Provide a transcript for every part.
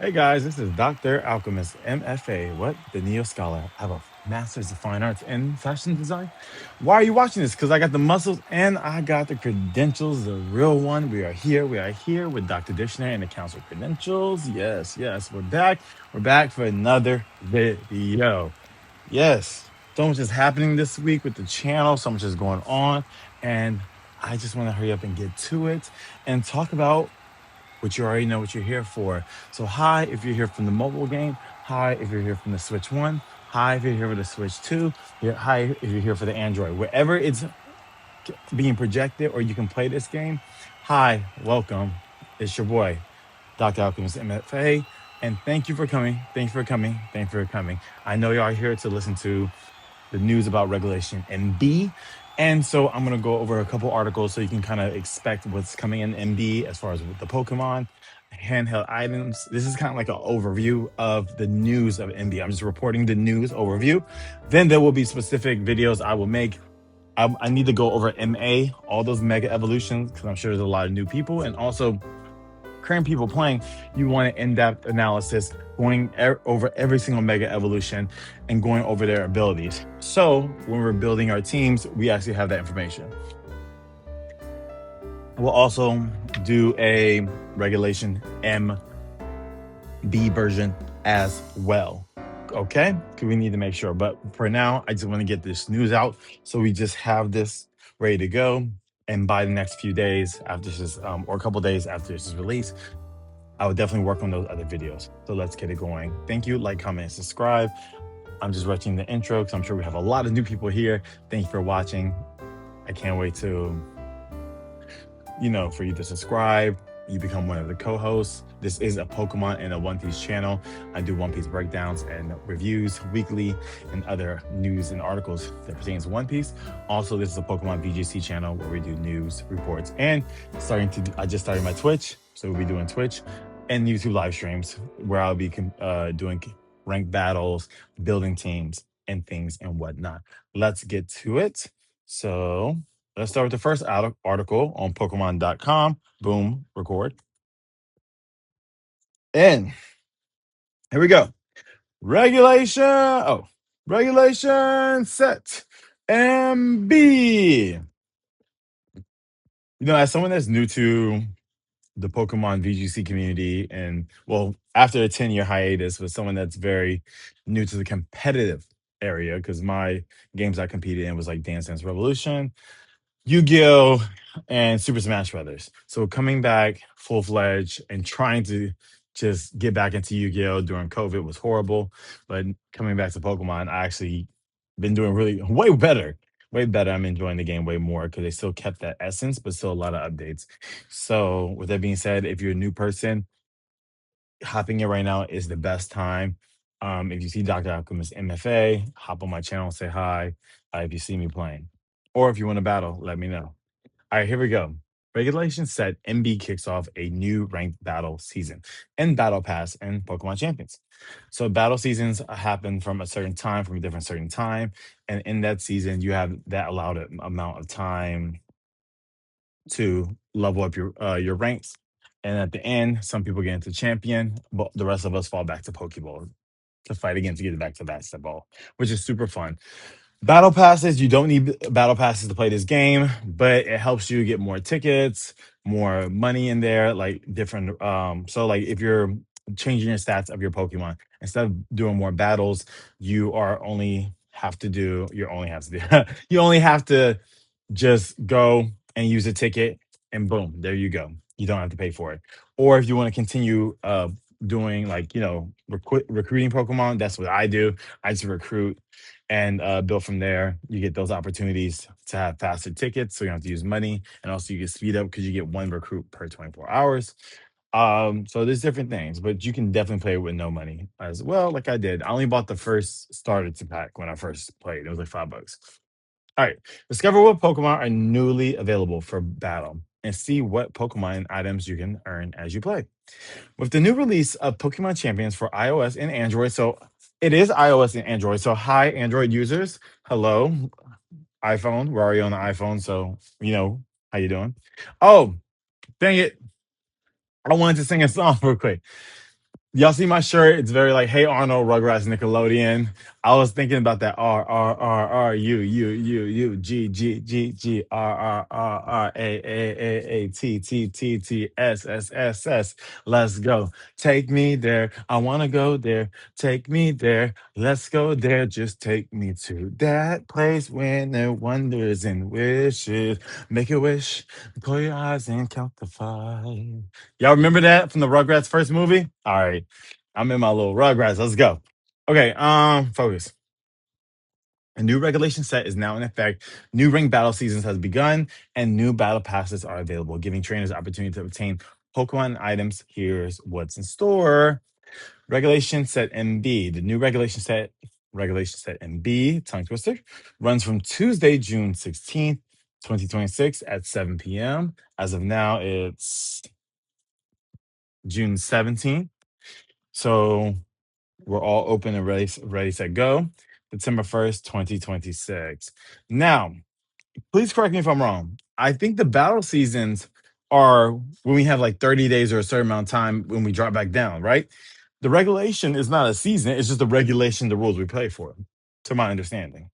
Hey guys, this is Dr. Alchemist, M.F.A. What? The Neo Scholar. I have a master's of fine arts in fashion design. Why are you watching this? Because I got the muscles and I got the credentials, the real one. We are here. We are here with Dr. Dictionary and the Council Credentials. Yes, yes, we're back. We're back for another video. Yes, so much is happening this week with the channel. So much is going on. And I just want to hurry up and get to it and talk about which you already know what you're here for. So hi if you're here from the mobile game. Hi if you're here from the Switch 1. Hi if you're here for the Switch 2. Hi if you're here for the Android. Wherever it's being projected or you can play this game, hi, welcome. It's your boy, Dr. Alchemist M.F.A. And thank you for coming. Thank you for coming. Thank you for coming. I know y'all are here to listen to the news about regulation MB. And so I'm going to go over a couple articles so you can kind of expect what's coming in MB as far as the Pokemon handheld items. This is kind of like an overview of the news of MB. I'm just reporting the news overview. Then there will be specific videos I will make. I need to go over MA, all those mega evolutions, because I'm sure there's a lot of new people. And also, current people playing, you want an in-depth analysis going over every single mega evolution and going over their abilities. So when we're building our teams, we actually have that information. We'll also do a regulation MB version as well. Okay, because we need to make sure. But for now, I just want to get this news out so we just have this ready to go. And by the next few days after this, or a couple days after this is released, I would definitely work on those other videos. So let's get it going. Thank you. Like, comment, and subscribe. I'm just rushing the intro because I'm sure we have a lot of new people here. Thank you for watching. I can't wait to, for you to subscribe. You become one of the co-hosts. This is a Pokemon and a One Piece channel. I do One Piece breakdowns and reviews weekly and other news and articles that pertains to One Piece. Also, this is a Pokemon VGC channel where we do news reports and I just started my Twitch. So we'll be doing Twitch and YouTube live streams where I'll be doing ranked battles, building teams and things and whatnot. Let's get to it. So let's start with the first article on Pokemon.com. Boom, record. And here we go. Regulation set. MB. As someone that's new to the Pokemon VGC community, and well, after a 10-year hiatus, with someone that's very new to the competitive area, because my games I competed in was like Dance Dance Revolution, Yu-Gi-Oh, and Super Smash Brothers. So coming back full-fledged and trying to just get back into Yu-Gi-Oh during COVID was horrible. But coming back to Pokemon, I actually been doing really way better. Way better. I'm enjoying the game way more because they still kept that essence, but still a lot of updates. So with that being said, if you're a new person, hopping in right now is the best time. If you see Dr. Alchemist M.F.A, hop on my channel, say hi if you see me playing. Or if you want to battle, let me know. All right, here we go. Regulation set MB kicks off a new ranked battle season and battle pass and Pokemon Champions. So battle seasons happen from a certain time, from a different certain time. And in that season, you have that allowed amount of time to level up your ranks. And at the end, some people get into champion, but the rest of us fall back to Pokeball to fight again to get back to basketball, which is super fun. Battle passes, you don't need battle passes to play this game, but it helps you get more tickets, more money in there, like different so like if you're changing your stats of your Pokemon, instead of doing more battles, you are only have to do you only have to do you only have to just go and use a ticket and boom, there you go. You don't have to pay for it. Or if you want to continue doing like, recruiting Pokemon, that's what I do. I just recruit and build from there. You get those opportunities to have faster tickets, so you don't have to use money, and also you get speed up because you get one recruit per 24 hours. So there's different things, but you can definitely play with no money as well, like I did. I only bought the first starter to pack when I first played. It was like $5. All right. Discover what Pokemon are newly available for battle and see what Pokemon items you can earn as you play. With the new release of Pokemon Champions for iOS and Android, so it is iOS and Android. So hi, Android users. Hello, iPhone. We're already on the iPhone, so how you doing? Oh, dang it! I wanted to sing a song real quick. Y'all see my shirt? It's very like, hey Arnold, Rugrats, Nickelodeon. I was thinking about that R. Let's go. Take me there. I wanna go there. Take me there. Let's go there. Just take me to that place when there wonders and wishes. Make a wish. Close your eyes and count the five. Y'all remember that from the Rugrats first movie? All right. I'm in my little Rugrats. Let's go. Okay, focus. A new regulation set is now in effect. New ring battle seasons has begun, and new battle passes are available, giving trainers opportunity to obtain Pokemon items. Here's what's in store. Regulation set MB. The new regulation set MB, tongue twister, runs from Tuesday, June 16th, 2026 at 7 p.m. As of now, it's June 17th. So we're all open and ready, set, go. September 1st, 2026. Now, please correct me if I'm wrong. I think the battle seasons are when we have like 30 days or a certain amount of time when we drop back down, right? The regulation is not a season, it's just the regulation, the rules we play for, to my understanding.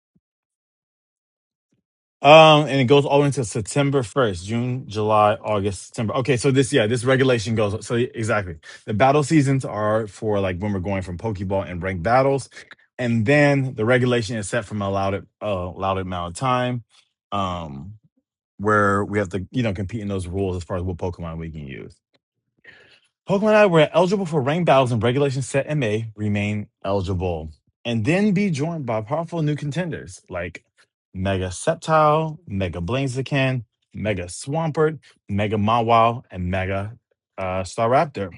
And it goes all the way until September 1st, June, July, August, September. Okay, so this regulation goes. So exactly. The battle seasons are for like when we're going from Pokeball and ranked battles. And then the regulation is set from allowed amount of time. Um, where we have to, compete in those rules as far as what Pokemon we can use. Pokemon that were eligible for ranked battles in Regulation Set MA remain eligible, and then be joined by powerful new contenders like Mega Sceptile, Mega Blaziken, Mega Swampert, Mega Mawile, and Mega Starraptor.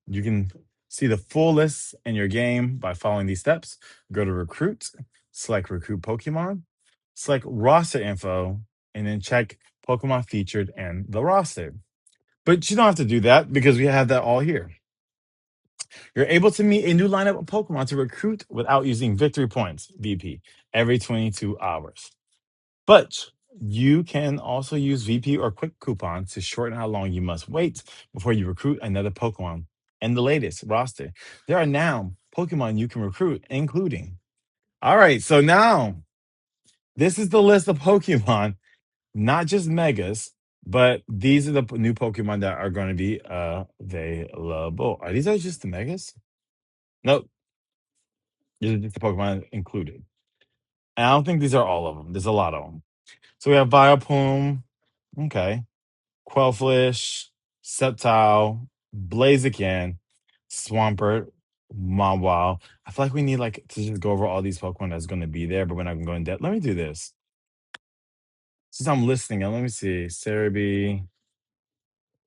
You can see the full list in your game by following these steps. Go to Recruit, select Recruit Pokemon, select Roster Info, and then check Pokemon featured and the roster. But you don't have to do that because we have that all here. You're able to meet a new lineup of Pokemon to recruit without using victory points, VP, every 22 hours. But you can also use VP or quick coupons to shorten how long you must wait before you recruit another Pokemon. And the latest roster, there are now Pokemon you can recruit, including. All right, so now this is the list of Pokemon, not just Megas, but these are the new Pokemon that are going to be available. Are these just the Megas? Nope, these are just the Pokemon included. And I don't think these are all of them. There's a lot of them. So we have Vileplume, okay, Quellfish, Sceptile, Blaziken, Swampert, Mawile. I feel like we need like to just go over all these Pokemon that's going to be there, but we're not going to go in depth. Let me do this. Since I'm listening, let me see. Cerebi,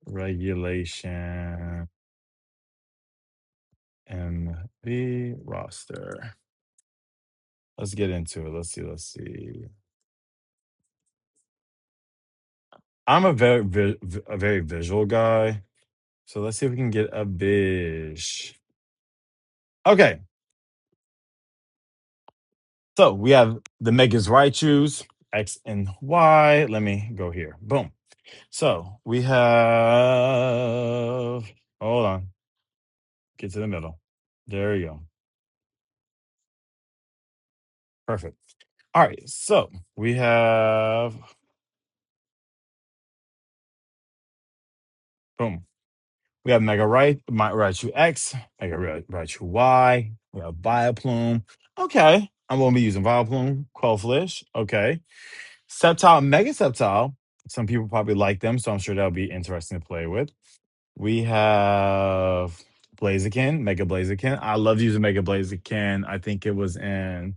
regulation, MV roster. Let's get into it. Let's see. I'm a very visual guy. So let's see if we can get a bish. Okay. So we have the Megas Raichus, X and Y. Let me go here. Boom. So we have, hold on, get to the middle. There you go. Perfect. All right. So we have, boom. We have Raichu X, Raichu Y. We have Vileplume. Okay. I'm going to be using Vileplume, Quellfish. Okay. Sceptile, Mega Sceptile. Some people probably like them, so I'm sure that'll be interesting to play with. We have Blaziken, Mega Blaziken. I love using Mega Blaziken. I think it was in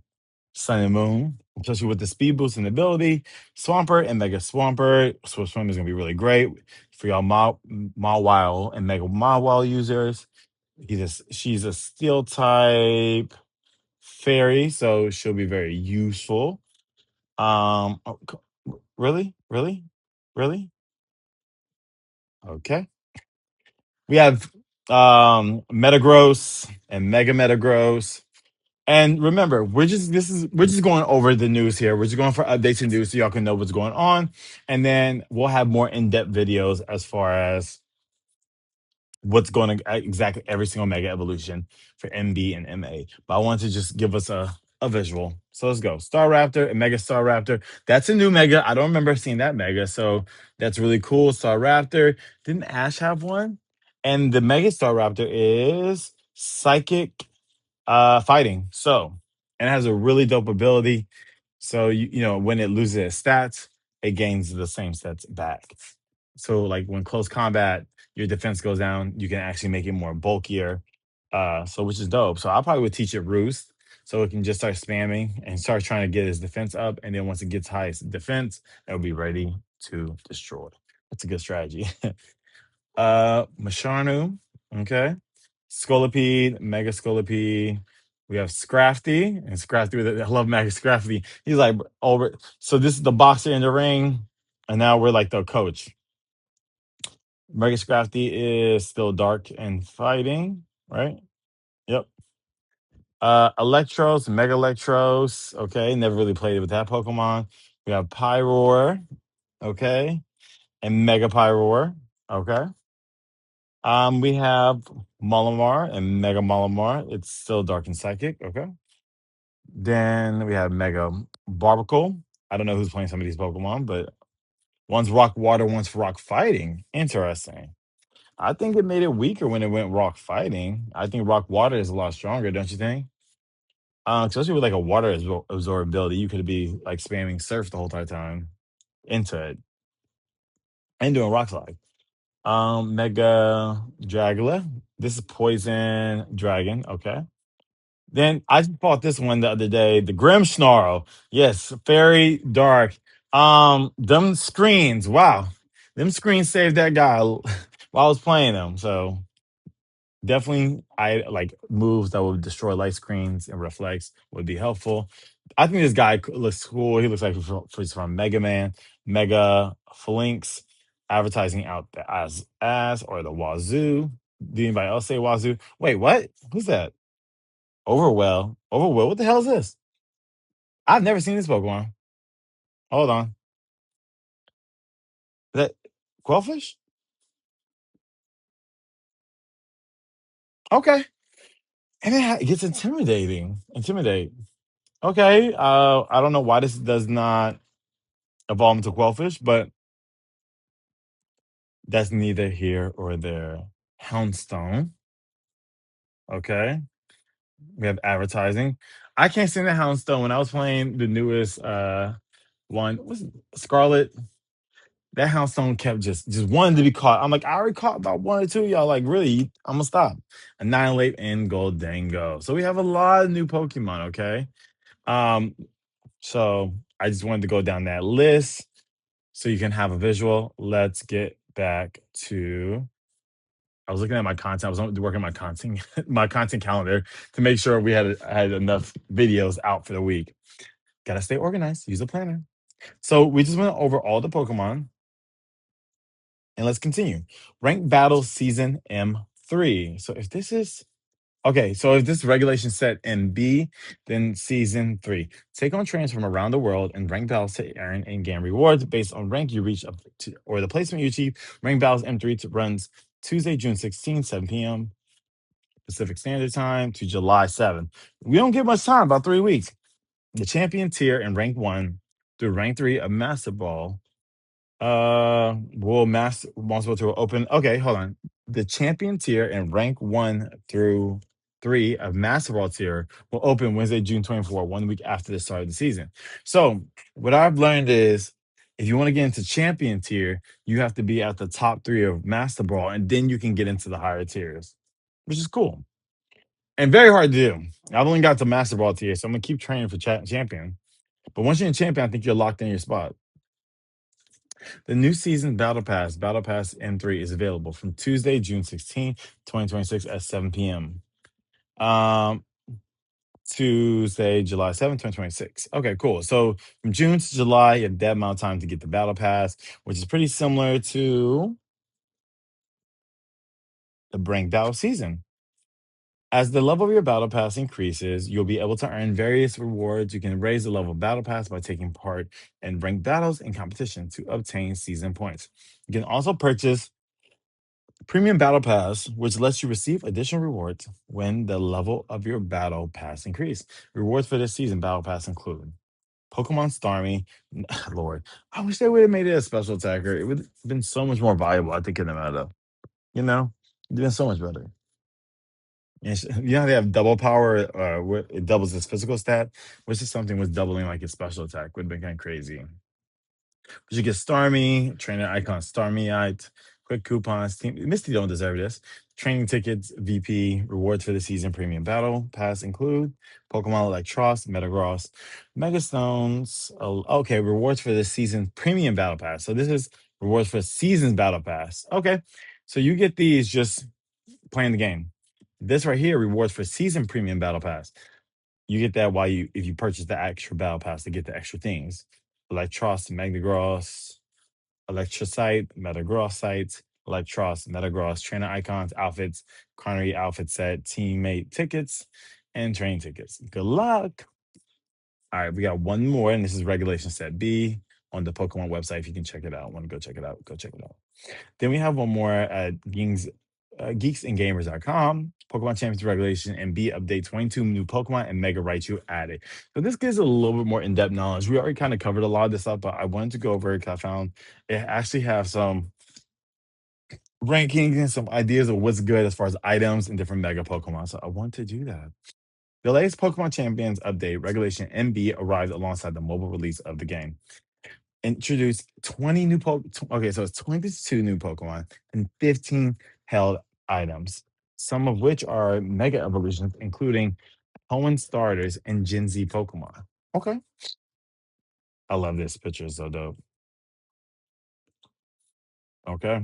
Sun and Moon, especially with the speed boost and ability. Swampert and Mega Swampert. Swift Swim is going to be really great for y'all Mawile and Mega Mawile users. She's a steel type fairy, so she'll be very useful. Oh, really? Really? Really? Okay. We have Metagross and Mega Metagross. And remember, we're just going over the news here. We're just going for updates and news so y'all can know what's going on. And then we'll have more in-depth videos as far as what's going to exactly every single mega evolution for MB and MA. But I wanted to just give us a visual. So let's go. Starraptor and Mega Starraptor. That's a new mega. I don't remember seeing that mega. So that's really cool. Starraptor. Didn't Ash have one? And the Mega Starraptor is psychic fighting. So, and it has a really dope ability. So when it loses its stats, it gains the same stats back. So like when close combat, your defense goes down, you can actually make it more bulkier. So which is dope. So I probably would teach it Roost so it can just start spamming and start trying to get its defense up. And then once it gets highest defense, it'll be ready to destroy. That's a good strategy. Masharnu, okay. Scolipede, Mega Scolipede. We have Scrafty, and Scrafty, I love Mega Scrafty. He's like over. So this is the boxer in the ring, and now we're like the coach. Mega Scrafty is still dark and fighting, right? Yep. Electros, Mega Electros. Okay, never really played with that Pokemon. We have Pyroar, okay, and Mega Pyroar, okay. We have Malamar and Mega Malamar. It's still dark and psychic, okay. Then we have Mega Barbacle. I don't know who's playing some of these Pokemon, but one's rock water, one's rock fighting. Interesting. I think it made it weaker when it went rock fighting. I think rock water is a lot stronger, don't you think? Especially with like a water absorbability, you could be like spamming surf the whole entire time into it and doing rock slide. Mega Dragula. This is poison dragon. Okay. Then I just bought this one the other day, the Grim Snarl. Yes, very dark. Them screens, wow. Them screens saved that guy while I was playing them. So definitely I like moves that will destroy light screens and reflects would be helpful. I think this guy looks cool. He looks like he's from Mega Man, Mega Flinks, advertising out the ass or the Wazoo. Did anybody else say Wazoo? Wait, what? Who's that? Overwell. Overwell. What the hell is this? I've never seen this Pokemon. Hold on. Is that Quellfish? Okay. And it gets intimidating. Intimidate. Okay. I don't know why this does not evolve into Quellfish, but that's neither here or there. Houndstone. Okay. We have advertising. I can't stand the Houndstone. When I was playing the newest one, was it Scarlet? That Houndstone kept just wanting to be caught. I'm like, I already caught about one or two. Y'all like, really? I'm gonna stop. Annihilate and Goldango. So we have a lot of new Pokemon. Okay. Um. So I just wanted to go down that list so you can have a visual. Let's get back to. I was looking at my content. I was working my content, my content calendar to make sure we had enough videos out for the week. Gotta stay organized. Use a planner. So we just went over all the Pokemon. And let's continue. Ranked Battle Season M3. So if this is okay, so if this is regulation set MB, then Season 3. Take on trains from around the world and rank battles to earn and gain rewards based on rank you reach up to or the placement you achieve. Rank battles M3 runs Tuesday, June 16, 7 p.m. Pacific Standard Time to July 7th. We don't get much time, about 3 weeks. The champion tier in rank 1 through rank 3 of Master Ball will master responsible to open. Okay, hold on. The champion tier and rank 1 through 3 of Master Ball tier will open Wednesday, June 24, 1 week after the start of the season. So what I've learned is if you want to get into champion tier, you have to be at the top 3 of Master Ball, and then you can get into the higher tiers, which is cool. And very hard to do. I've only got to Master Ball tier, so I'm gonna keep training for champion. But once you're in champion, I think you're locked in your spot. The new season Battle Pass M3 is available from Tuesday, June 16, 2026 at 7 p.m. Um, Tuesday, July 7th, 2026. Okay, cool. So from June to July, you have that amount of time to get the Battle Pass, which is pretty similar to the Rank Battle season. As the level of your Battle Pass increases, you'll be able to earn various rewards. You can raise the level of Battle Pass by taking part in ranked battles and competition to obtain season points. You can also purchase Premium Battle Pass, which lets you receive additional rewards when the level of your Battle Pass increase. Rewards for this season Battle Pass include Pokemon Starmie. Lord, I wish they would have made it a special attacker. It would have been so much more valuable, I think, in the meta. You know, it'd been so much better. And you know how they have double power, where it doubles its physical stat, which is something with doubling like its special attack would have been kind of crazy. But you get Starmie, trainer icon Starmieite, quick coupons. Team Misty don't deserve this. Training tickets, VP, rewards for the season premium battle pass include Pokemon Electros, Metagross, Mega Stones. Okay, rewards for the season premium battle pass. So this is rewards for season's battle pass. Okay, so you get these just playing the game. This right here, rewards for season premium battle pass. You get that while you if you purchase the extra battle pass to get the extra things. Electros, Metagross, Electrocyte, Metagrossite, Electros, Metagross, trainer icons, outfits, Connery outfit set, teammate tickets, and train tickets. Good luck. All right, we got one more, and this is regulation set B on the Pokemon website. If you can check it out, want to go check it out, go check it out. Then we have one more at geeksandgamers.com. Pokemon Champions Regulation and B update 22 new Pokemon and Mega Raichu added. So this gives a little bit more in-depth knowledge. We already kind of covered a lot of this stuff, but I wanted to go over it because I found it actually have some rankings and some ideas of what's good as far as items and different Mega Pokemon. So I want to do that. The latest Pokemon Champions update, Regulation MB, arrived alongside the mobile release of the game. Introduced 20 new okay, so it's 22 new Pokemon and 15 held items, some of which are mega evolutions, including Hoenn starters and Gen Z Pokemon. Okay. I love this picture, so dope. Okay.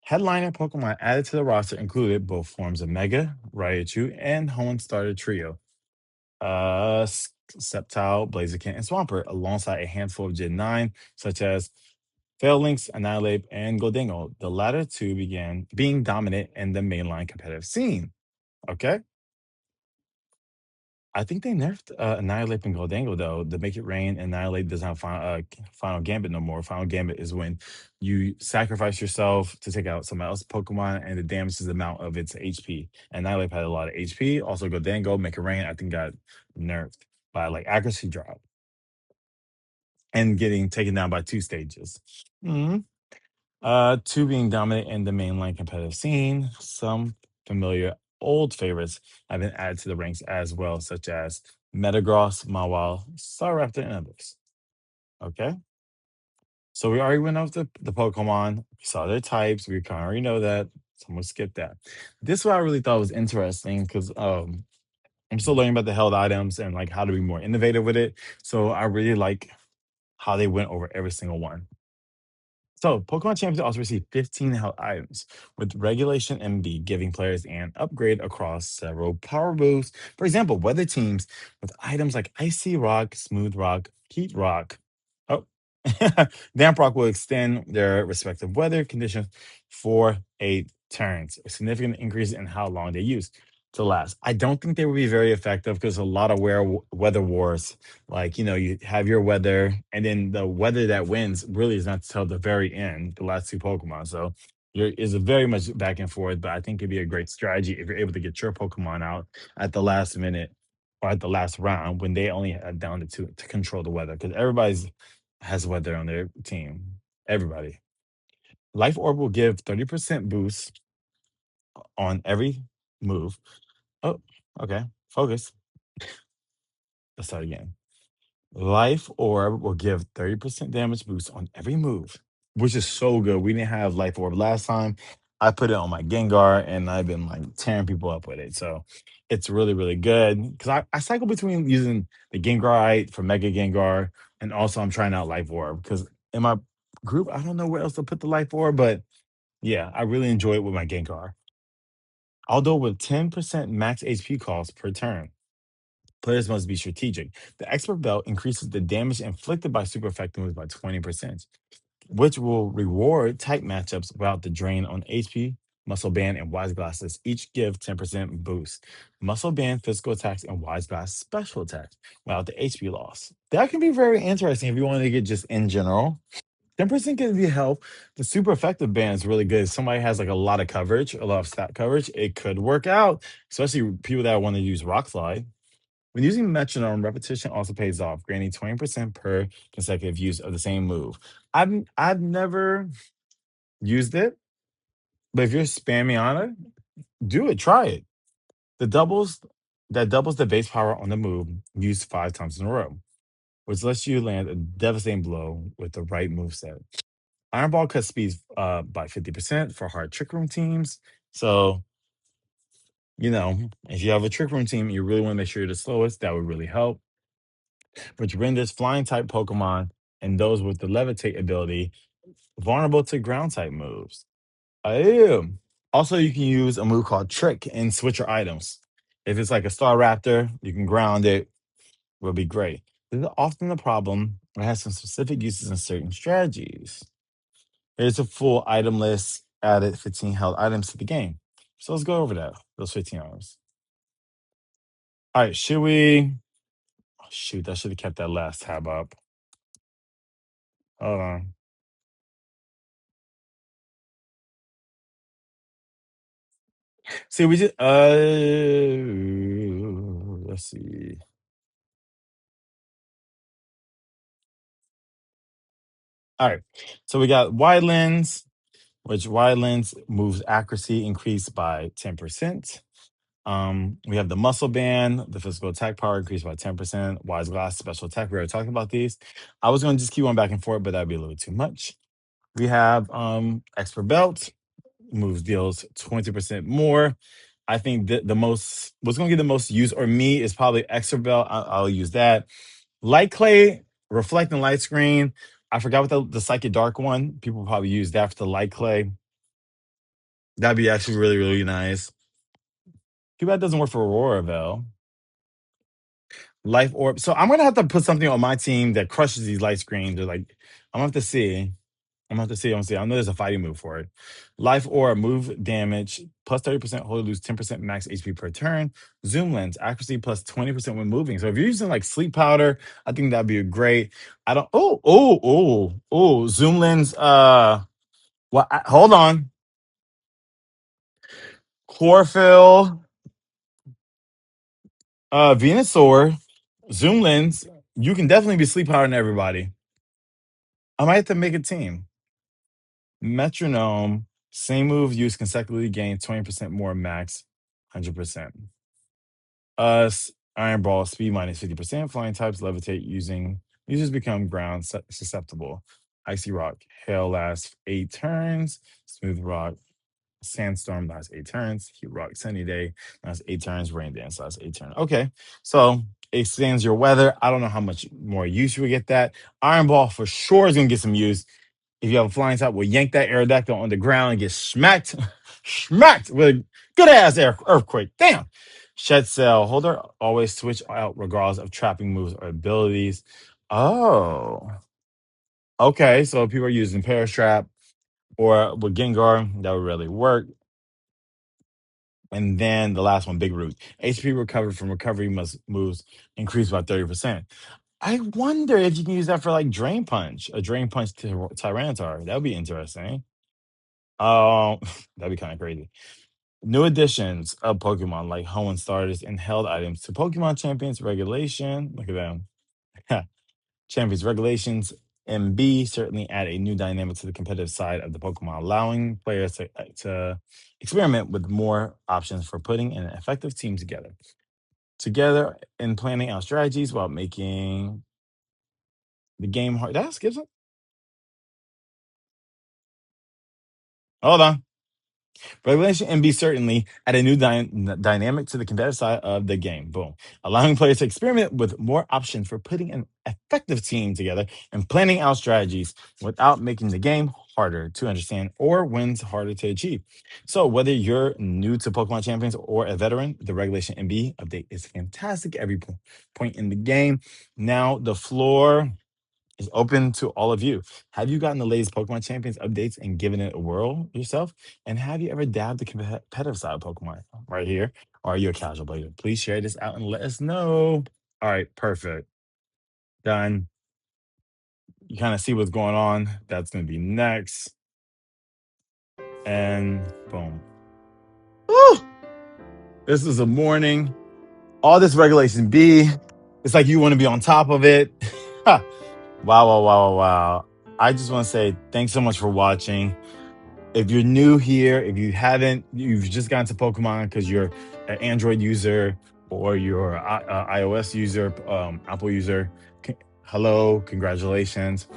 Headliner Pokemon added to the roster included both forms of Mega, Raichu, and Hoenn starter trio. Sceptile, Blaziken, and Swampert, alongside a handful of Gen 9, such as Phalanx, Annihilate, and Gholdengo. The latter two began being dominant in the mainline competitive scene. Okay. I think they nerfed Annihilate and Gholdengo though to make it rain. Annihilate doesn't have final gambit no more. Final gambit is when you sacrifice yourself to take out somebody else's Pokemon and it damages the amount of its HP. Annihilate had a lot of HP. Also Gholdengo, make it rain, I think got nerfed by like accuracy drop and getting taken down by two stages. Mhm. Two being dominant in the mainline competitive scene. Some familiar old favorites have been added to the ranks as well, such as Metagross, Mawile, Starraptor, and others. Okay. So we already went over the Pokemon. We saw their types. We kind of already know that. So I'm gonna skip that. This one I really thought was interesting because I'm still learning about the held items and like how to be more innovative with it. So I really like how they went over every single one. So, Pokemon Champions also received 15 health items, with Regulation MB giving players an upgrade across several power boosts. For example, weather teams with items like Icy Rock, Smooth Rock, Heat Rock. Oh, Damp Rock will extend their respective weather conditions for 8 turns, a significant increase in how long they use to last. I don't think they will be very effective because a lot of weather wars like, you have your weather, and then the weather that wins really is not till the very end, the last two Pokemon. So there is a very much back and forth, but I think it'd be a great strategy if you're able to get your Pokemon out at the last minute or at the last round when they only have down to two to control the weather. Because everybody's has weather on their team. Everybody. Life Orb will give 30% boost on every move. Oh, okay. Focus. Let's start again. Life Orb will give 30% damage boost on every move, which is so good. We didn't have Life Orb last time. I put it on my Gengar and I've been like tearing people up with it. So it's really, really good. Because I cycle between using the Gengarite for Mega Gengar and also I'm trying out Life Orb. Because in my group, I don't know where else to put the Life Orb, but yeah, I really enjoy it with my Gengar. Although with 10% max HP cost per turn. Players must be strategic. The expert belt increases the damage inflicted by super effective moves by 20%, which will reward tight matchups without the drain on HP. Muscle Band and Wise Glasses each give 10% boost. Muscle Band physical attacks and Wise Glass special attacks without the HP loss. That can be very interesting if you want to get just in general. 10% can be help. The super effective band is really good. If somebody has like a lot of coverage, a lot of stat coverage, it could work out, especially people that want to use Rock Slide. When using metronome, repetition also pays off, granting 20% per consecutive use of the same move. I've never used it, but if you're spamming on it, do it. Try it. The doubles that doubles the base power on the move used 5 times in a row, which lets you land a devastating blow with the right move set. Iron Ball cuts speeds by 50% for hard trick room teams. So, if you have a trick room team, you really want to make sure you're the slowest. That would really help. Which renders flying type Pokemon and those with the levitate ability vulnerable to ground type moves. Ew. Also, you can use a move called Trick and switch your items. If it's like a Starraptor, you can ground it, will be great. This is often a problem. It has some specific uses in certain strategies. Here's a full item list, added 15 held items to the game. So let's go over that, those 15 items. All right, should we? Oh, shoot, I should have kept that last tab up. Hold on. See, we just let's see. All right. So we got wide lens, which wide lens moves accuracy increased by 10%. We have the muscle band, the physical attack power increased by 10%. Wise glass, special attack. We already talked about these. I was going to just keep going back and forth, but that'd be a little bit too much. We have expert belt, moves deals 20% more. I think the most what's gonna get the most use or me is probably expert belt. I'll use that. Light clay, reflecting light screen. I forgot what the psychic dark one. People probably use that for the light clay. That'd be actually really, really nice. Too bad it doesn't work for Aurora though. Life Orb. So I'm gonna have to put something on my team that crushes these light screens. Or like I'm gonna have to see. I'm gonna have to see. I'm gonna see. I know there's a fighting move for it. Life Orb, move damage plus 30%, hold lose 10% max HP per turn. Zoom lens, accuracy plus 20% when moving. So if you're using like sleep powder, I think that'd be great. I don't zoom lens, hold on. Chlorophyll, Venusaur, zoom lens. You can definitely be sleep powdering everybody. I might have to make a team. Metronome, same move used consecutively gain 20% more max, 100%. Iron Ball, speed minus 50%. Flying types levitate using users become ground susceptible. Icy Rock, Hail lasts 8 turns. Smooth Rock, Sandstorm lasts 8 turns. Heat Rock, Sunny Day lasts 8 turns. Rain Dance lasts 8 turns. Okay, so it extends your weather. I don't know how much more use you would get that. Iron Ball for sure is gonna get some use. If you have a flying type, will yank that Aerodactyl on the ground and get smacked, smacked with a good ass earthquake. Damn. Shed Cell Holder, always switch out regardless of trapping moves or abilities. Oh, okay. So if people are using Parastrap or with Gengar, that would really work. And then the last one, Big Root. HP recovered from recovery must moves increase by 30%. I wonder if you can use that for like Drain Punch, a Drain Punch to Tyranitar. That would be interesting. Um, that'd be kind of crazy. New additions of Pokemon like Hoenn starters and held items to Pokemon Champions regulation. Look at them. Champions regulations. MB certainly add a new dynamic to the competitive side of the Pokemon, allowing players to experiment with more options for putting an effective team together. Together in planning out strategies while making the game hard. That's gives it. Hold on. Revelation MB certainly add a new dynamic to the competitive side of the game. Boom. Allowing players to experiment with more options for putting an effective team together and planning out strategies without making the game harder to understand or wins harder to achieve. So whether you're new to Pokemon Champions or a veteran, the Regulation MB update is fantastic at every point in the game. Now the floor is open to all of you. Have you gotten the latest Pokemon Champions updates and given it a whirl yourself? And have you ever dabbed the competitive side of Pokemon right here? Or are you a casual player? Please share this out and let us know. All right, perfect. Done. you kind of see what's going on. That's going to be next. And boom. Woo! This is a morning. All this regulation B. It's like you want to be on top of it. Ha. Wow, wow, wow, wow, wow. I just want to say thanks so much for watching. If you're new here, if you haven't, you've just gotten to Pokemon because you're an Android user or you're a iOS user, Apple user, hello, congratulations.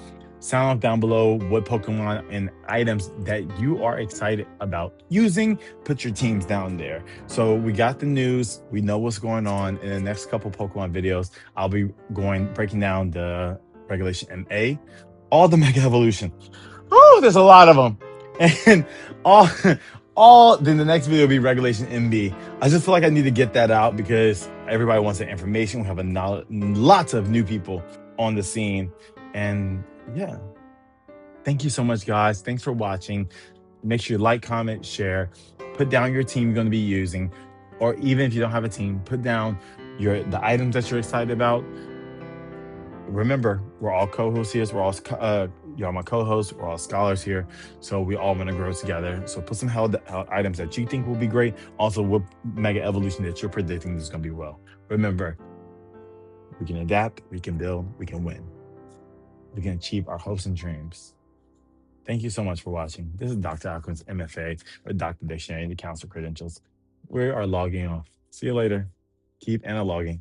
Sound off down below what Pokemon and items that you are excited about using. Put your teams down there. So we got the news. We know what's going on. In the next couple Pokemon videos, I'll be breaking down the regulation M.A, all the Mega Evolution. Oh, there's a lot of them. And all then the next video will be regulation MB. I just feel like I need to get that out because everybody wants that information. We have lots of new people on the scene. And yeah, thank you so much, guys. Thanks for watching. Make sure you like, comment, share, put down your team you're going to be using, or even if you don't have a team, put down the items that you're excited about. Remember, we're all co-hosts here. We're all y'all my co-hosts. We're all scholars here, so we all want to grow together. So put some held items that you think will be great. Also, what Mega Evolution that you're predicting is going to be well. Remember, we can adapt, we can build, we can win. We can achieve our hopes and dreams. Thank you so much for watching. This is Dr. Alchemist, M.F.A, or Dr. Dictionary, the Council Credentials. We are logging off. See you later. Keep analoguing.